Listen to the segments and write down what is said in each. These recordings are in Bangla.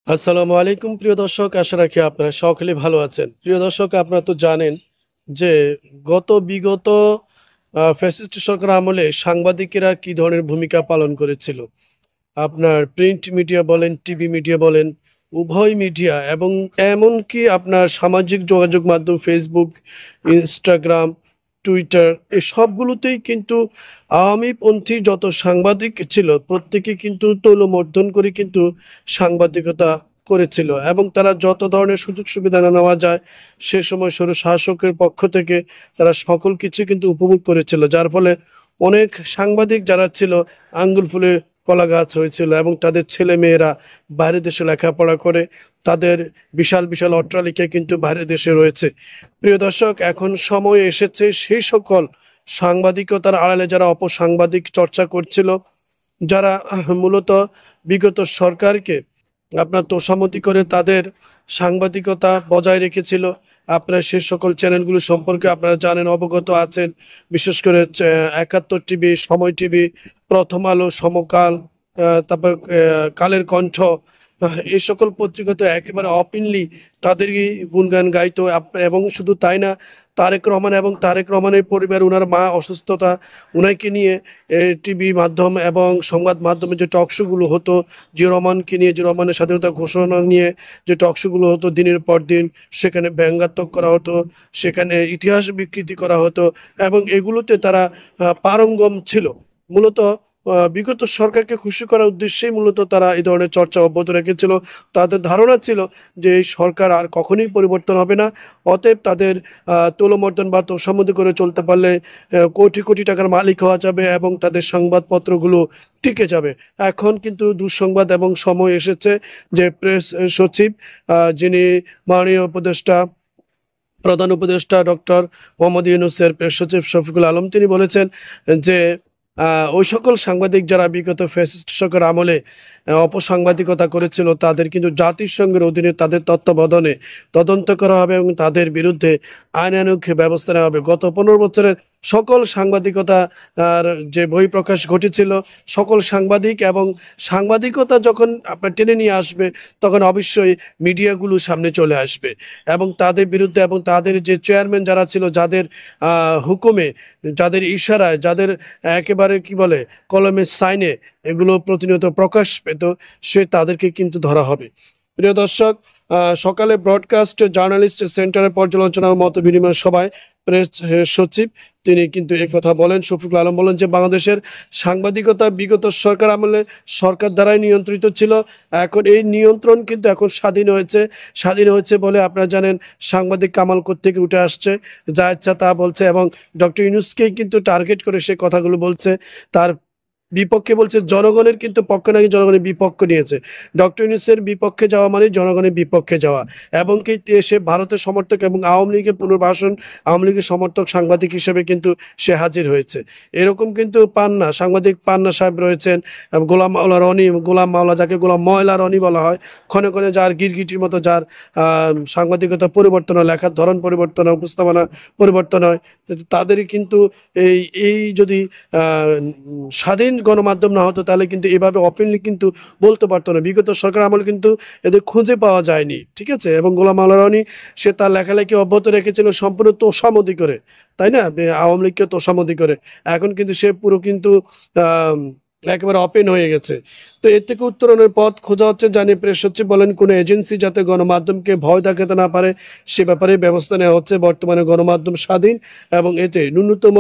আসসালামু আলাইকুম প্রিয় দর্শক, আশা রাখি আপনারা সকলে ভালো আছেন। প্রিয় দর্শক, আপনারা তো জানেন যে বিগত ফ্যাসিস্ট সরকার আমলে সাংবাদিকেরা কি ধরনের ভূমিকা পালন করেছিল। আপনার প্রিন্ট মিডিয়া বলেন, টিভি মিডিয়া বলেন, উভয় মিডিয়া এবং এমনকি আপনার সামাজিক যোগাযোগ মাধ্যম ফেসবুক, ইনস্টাগ্রাম, টুইটার, এই সবগুলোতেই কিন্তু আওয়ামীপন্থী যত সাংবাদিক ছিল প্রত্যেকে কিন্তু তৌলমর্দন করে কিন্তু সাংবাদিকতা করেছিল এবং তারা যত ধরনের সুযোগ সুবিধা নেওয়া যায় সে সময় স্বৈর শাসকের পক্ষ থেকে তারা সকল কিছু কিন্তু উপভোগ করেছিল, যার ফলে অনেক সাংবাদিক যারা ছিল আঙ্গুল ফুলে কলা গাছ হয়েছিল এবং তাদের ছেলে মেয়েরা বাইরে দেশে লেখাপড়া করে তাদের বিশাল বিশাল অট্টালিকা কিন্তু বাইরের দেশে রয়েছে। প্রিয় দর্শক, এখন সময় এসেছে সেই সকল সাংবাদিকতার আড়ালে যারা অপসাংবাদিক চর্চা করছিল, যারা মূলত বিগত সরকারকে আপনার তোষামতি করে তাদের সাংবাদিকতা বজায় রেখেছিল। আপনারা সে সকল চ্যানেলগুলো সম্পর্কে আপনারা জানেন, অবগত আছেন। বিশেষ করে ৭১ টিভি, সময় টিভি, প্রথম আলো, সমকাল, তারপর কালের কণ্ঠ, এই সকল পত্রিকা তো একেবারে ওপেনলি তাদেরই গুণগান গাইতো। এবং শুধু তাই না, তারেক রহমান এবং তারেক রহমানের পরিবার, ওনার মা অসুস্থতা, ওনাকে নিয়ে টিভি মাধ্যম এবং সংবাদ মাধ্যমে যে টক শোগুলো হতো, জিয়া রহমানকে নিয়ে, জিয়া রহমানের স্বাধীনতা ঘোষণা নিয়ে যে টক শোগুলো হতো দিনের পর দিন, সেখানে ব্যঙ্গাত্মক করা হতো, সেখানে ইতিহাস বিকৃতি করা হতো এবং এগুলোতে তারা পারঙ্গম ছিল। মূলত বিগত সরকারকে খুশি করার উদ্দেশ্যেই মূলত তারা এই ধরনের চর্চা অব্যাহত রেখেছিল। তাদের ধারণা ছিল যে এই সরকার আর কখনোই পরিবর্তন হবে না, অতএব তাদের তোলমর্দন বা তোষামোদি করে চলতে পারলে কোটি কোটি টাকার মালিক হওয়া যাবে এবং তাদের সংবাদপত্রগুলো টিকে যাবে। এখন কিন্তু দুঃসংবাদ এবং সময় এসেছে যে প্রেস সচিব, যিনি মাননীয় উপদেষ্টা, প্রধান উপদেষ্টা ডক্টর মোহাম্মদ ইউনূসের প্রেস সচিব শফিকুল আলম, তিনি বলেছেন যে ওই সকল সাংবাদিক যারা বিগত ফ্যাসিস্ট সরকার আমলে অপসাংবাদিকতা করেছিল তাদের কিন্তু জাতিসংঘের অধীনে তাদের তত্ত্বাবধানে তদন্ত করা হবে এবং তাদের বিরুদ্ধে আইনানুগ ব্যবস্থা নেওয়া হবে। গত 15 বছরের সকল সাংবাদিকতা আর যে বহিঃপ্রকাশ ঘটেছিল, সকল সাংবাদিক এবং সাংবাদিকতা যখন আপনার টেনে নিয়ে আসবে তখন অবশ্যই মিডিয়াগুলো সামনে চলে আসবে এবং তাদের বিরুদ্ধে এবং তাদের যে চেয়ারম্যান যারা ছিল, যাদের হুকুমে, যাদের ইশারায়, যাদের একেবারে কি বলে কলমের সাইনে এগুলো প্রতিনিয়ত প্রকাশ পেত, তাদেরকে কিন্তু ধরা হবে। প্রিয় দর্শক, সকালে ব্রডকাস্ট জার্নালিস্ট সেন্টারের পর্যালোচনা ও মত বিনিময় সভায় প্রেস সচিব তিনি কিন্তু কথা বলেন। শফিকুল আলম বলেন যে বাংলাদেশের সাংবাদিকতা বিগত সরকার আমলে সরকার দ্বারাই নিয়ন্ত্রিত ছিল, এখন এই নিয়ন্ত্রণ কিন্তু এখন স্বাধীন হয়েছে বলে আপনারা জানেন সাংবাদিক কামাল থেকে উঠে আসছে, যা ইচ্ছা তা বলছে এবং ডক্টর ইউনূসকেই কিন্তু টার্গেট করে সে কথাগুলো বলছে। তার বিপক্ষে বলছে, জনগণের কিন্তু পক্ষে নাকি জনগণের বিপক্ষ নিয়েছে। ডক্টর ইউনূসের বিপক্ষে যাওয়া মানে জনগণের বিপক্ষে যাওয়া এবং কি সে ভারতের সমর্থক এবং আওয়ামী লীগের পুনর্বাসন, আওয়ামী লীগের সমর্থক সাংবাদিক হিসেবে কিন্তু সে হাজির হয়েছে। এরকম কিন্তু পান্না সাংবাদিক, পান্না সাহেব রয়েছেন, গোলাম মাওলা রনি, গোলাম মাওলা যাকে গোলাম ময়লা রনি বলা হয়, ক্ষণে ক্ষণে যার গিরগিটির মতো যার সাংবাদিকতা পরিবর্তন হয়, লেখার ধরন পরিবর্তন হয়, উপস্থাপনা পরিবর্তন হয়, তাদেরই কিন্তু এই এই যদি স্বাধীন গণমাধ্যম না হতো তাহলে কিন্তু এভাবে ওপেনলি কিন্তু বলতে পারতো না। বিগত সরকার আমলে কিন্তু এদের খুঁজে পাওয়া যায়নি, ঠিক আছে। এবং গোলাম মাওলা রনি সে তার লেখালেখি অব্যাহত রেখেছিল সম্পূর্ণ তোষামোদি করে, তাই না, আওয়ামী লীগকে তোষামোদি করে। এখন কিন্তু সে পুরো কিন্তু আহ একেবারে ওপেন হয়ে গেছে। তো এর থেকে উত্তরণের পথ খোঁজা হচ্ছে, জানিয়ে প্রেস সচিব বলেন কোনো এজেন্সি যাতে গণমাধ্যমকে ভয় দেখাতে না পারে সে ব্যাপারে ব্যবস্থা নেওয়া হচ্ছে। বর্তমানে গণমাধ্যম স্বাধীন এবং এতে ন্যূনতম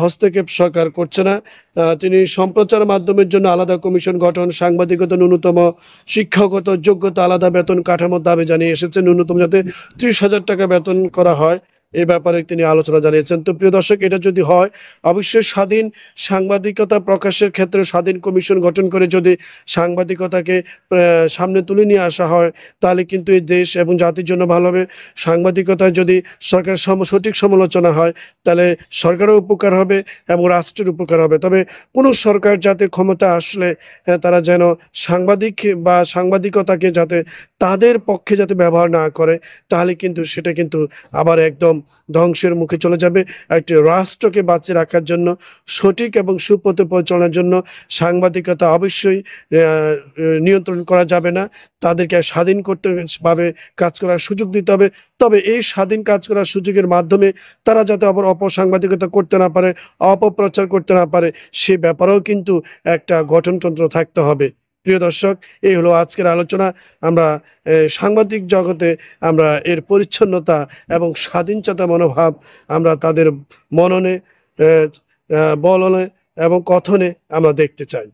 হস্তক্ষেপ সরকার করছে না। তিনি সম্প্রচার মাধ্যমের জন্য আলাদা কমিশন গঠন, সাংবাদিকতা ন্যূনতম শিক্ষাগত যোগ্যতা, আলাদা বেতন কাঠামোর দাবি জানিয়ে এসেছে। ন্যূনতম যাতে 30,000 টাকা বেতন করা হয় এই ব্যাপারে তিনি আলোচনা জানিয়েছেন। তো প্রিয় দর্শক, এটা যদি হয় অবশ্যই স্বাধীন সাংবাদিকতা প্রকাশের ক্ষেত্রে স্বাধীন কমিশন গঠন করে যদি সাংবাদিকতাকে সামনে তুলে নিয়ে আসা হয় তাহলে কিন্তু এই দেশ এবং জাতির জন্য ভালো হবে। সাংবাদিকতায় যদি সরকারের সঠিক সমালোচনা হয় তাহলে সরকারের উপকার হবে এবং রাষ্ট্রের উপকার হবে। তবে কোনো সরকার যাতে ক্ষমতা আসলে তারা যেন সাংবাদিক বা সাংবাদিকতাকে যাতে তাদের পক্ষে যাতে ব্যবহার না করে, তাহলে কিন্তু সেটা কিন্তু আবার একদম ধ্বংসের মুখে চলে যাবে। একটি রাষ্ট্রকে বাঁচিয়ে রাখার জন্য, সঠিক এবং সুপথে পরিচালনার জন্য সাংবাদিকতা অবশ্যই নিয়ন্ত্রণ করা যাবে না। তাদেরকে স্বাধীন করতে ভাবে কাজ করার সুযোগ দিতে হবে। তবে এই স্বাধীন কাজ করার সুযোগের মাধ্যমে তারা যাতে আবার অপসাংবাদিকতা করতে না পারে, অপপ্রচার করতে না পারে, সে ব্যাপারেও কিন্তু একটা গঠনতন্ত্র থাকতে হবে। প্রিয় দর্শক, এই হলো আজকের আলোচনা। আমরা সাংবাদিক জগতে আমরা এর পরিচ্ছন্নতা এবং স্বাধীনচেতা মনোভাব আমরা তাদের মননে, বলনে এবং কথনে আমরা দেখতে চাই।